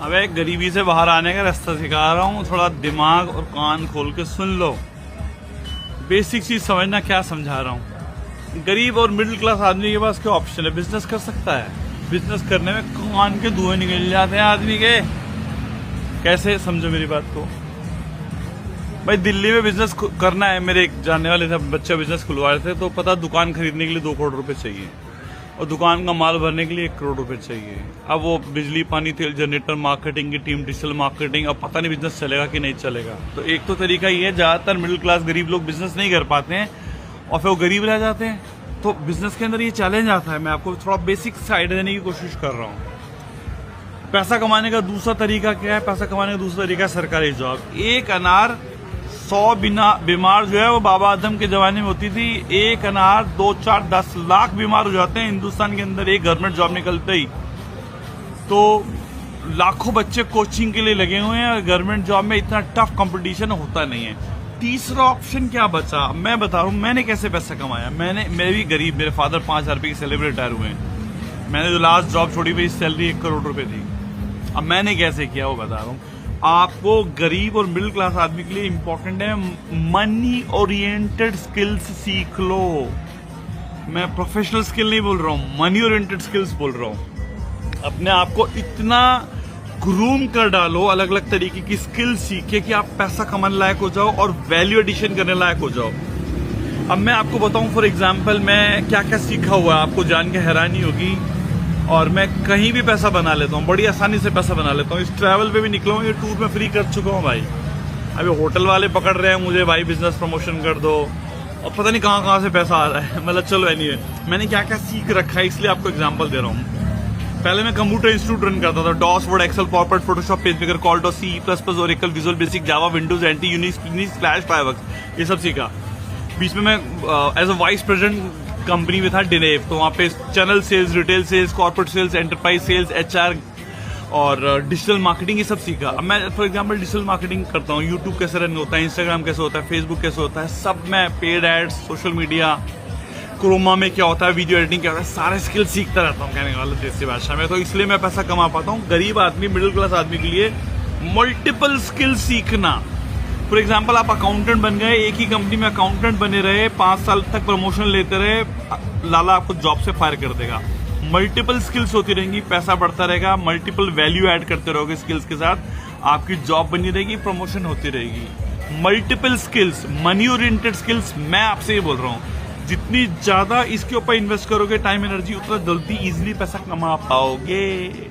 अबे गरीबी से बाहर आने का रास्ता सिखा रहा हूँ, थोड़ा दिमाग और कान खोल के सुन लो। बेसिक चीज समझना क्या समझा रहा हूँ। गरीब और मिडिल क्लास आदमी के पास क्या ऑप्शन है? बिजनेस कर सकता है। बिजनेस करने में कान के धुएं निकल जाते हैं आदमी के। कैसे? समझो मेरी बात को। भाई दिल्ली में बिजनेस करना है, मेरे एक जानने वाले थे, बच्चे बिजनेस खुलवा रहे थे, तो पता दुकान खरीदने के लिए 2 करोड़ रुपए चाहिए और दुकान का माल भरने के लिए 1 करोड़ रुपए चाहिए। अब वो बिजली, पानी, तेल, जनरेटर, मार्केटिंग की टीम, डिजिटल मार्केटिंग, अब पता नहीं बिजनेस चलेगा कि नहीं चलेगा। तो एक तो तरीका ये है, ज्यादातर मिडिल क्लास गरीब लोग बिजनेस नहीं कर पाते हैं और फिर वो गरीब रह जाते हैं। तो बिजनेस के अंदर ये चैलेंज आता है। मैं आपको थोड़ा बेसिक साइड देने की कोशिश कर रहा हूँ। पैसा कमाने का दूसरा तरीका क्या है? पैसा कमाने का दूसरा तरीका है सरकारी जॉब। एक अनार 100 बीमार जो है वो बाबा आदम के जमाने में होती थी। एक अनार 2, 4, 10 लाख बीमार हो जाते हैं हिंदुस्तान के अंदर एक गवर्नमेंट जॉब निकलते ही। तो लाखों बच्चे कोचिंग के लिए लगे हुए हैं और गवर्नमेंट जॉब में इतना टफ कंपटीशन होता नहीं है। तीसरा ऑप्शन क्या बचा? मैं बता रहा हूँ मैंने कैसे पैसा कमाया। मैं भी गरीब, मेरे फादर 5,000 रुपये की सैलरी रिटायर हुए हैं। मैंने जो लास्ट जॉब छोड़ी मेरी सैलरी 1 करोड़ रुपए थी। अब मैंने कैसे किया वो बता रहा हूँ आपको। गरीब और मिडिल क्लास आदमी के लिए इंपॉर्टेंट है मनी ओरिएंटेड स्किल्स सीख लो। मैं प्रोफेशनल स्किल नहीं बोल रहा हूँ, मनी ओरिएंटेड स्किल्स बोल रहा हूँ। अपने आप को इतना ग्रूम कर डालो, अलग अलग तरीके की स्किल सीखे कि आप पैसा कमाने लायक हो जाओ और वैल्यू एडिशन करने लायक हो जाओ। अब मैं आपको बताऊं फॉर एग्जांपल मैं क्या क्या सीखा हुआ है, आपको जान के हैरानी होगी। और मैं कहीं भी पैसा बना लेता हूँ, बड़ी आसानी से पैसा बना लेता हूँ। इस ट्रैवल पे भी निकला हूँ, ये टूर में फ्री कर चुका हूँ भाई। अभी होटल वाले पकड़ रहे हैं मुझे, भाई बिजनेस प्रमोशन कर दो, और पता नहीं कहाँ से पैसा आ रहा है। मतलब चलो एनीवे, मैंने क्या क्या सीख रखा है इसलिए आपको एग्जाम्पल दे रहा हूँ। पहले मैं कंप्यूटर इंस्टीट्यूट रन करता था। DOS, word, Excel, PowerPoint, Photoshop, PageMaker, कॉल्डॉस, C++, Oracle, Visual Basic, Java, Windows, NT, Unix, Flash, Fireworks, ये सब सीखा। बीच में मैं as a vice president company में था डिनेव, तो वहाँ पे channel sales, retail sales, corporate sales, enterprise sales, HR और डिजिटल मार्केटिंग ये सब सीखा। अब मैं फॉर एग्जांपल डिजिटल मार्केटिंग करता हूँ। यूट्यूब कैसे रन होता है, इंस्टाग्राम कैसे होता है, फेसबुक कैसे होता है, सब मैं paid ads, social media, Croma में क्या होता है, वीडियो एडिटिंग क्या होता है, सारे स्किल सीखता रहता हूँ कहने वाला देसी भाषा में। तो इसलिए मैं पैसा कमा पाता हूँ। गरीब आदमी, मिडिल क्लास आदमी के लिए मल्टीपल स्किल सीखना। फॉर एग्जाम्पल आप अकाउंटेंट बन गए, एक ही कंपनी में अकाउंटेंट बने रहे, 5 साल तक प्रमोशन लेते रहे, लाला आपको जॉब से फायर कर देगा। मल्टीपल स्किल्स होती रहेंगी, पैसा बढ़ता रहेगा, मल्टीपल वैल्यू ऐड करते रहोगे स्किल्स के साथ, आपकी जॉब बनी रहेगी, प्रमोशन होती रहेगी। Multiple skills, money oriented skills, मैं आपसे ये बोल रहा हूँ जितनी ज्यादा इसके ऊपर इन्वेस्ट करोगे टाइम एनर्जी, उतना जल्दी इजिली पैसा कमा पाओगे।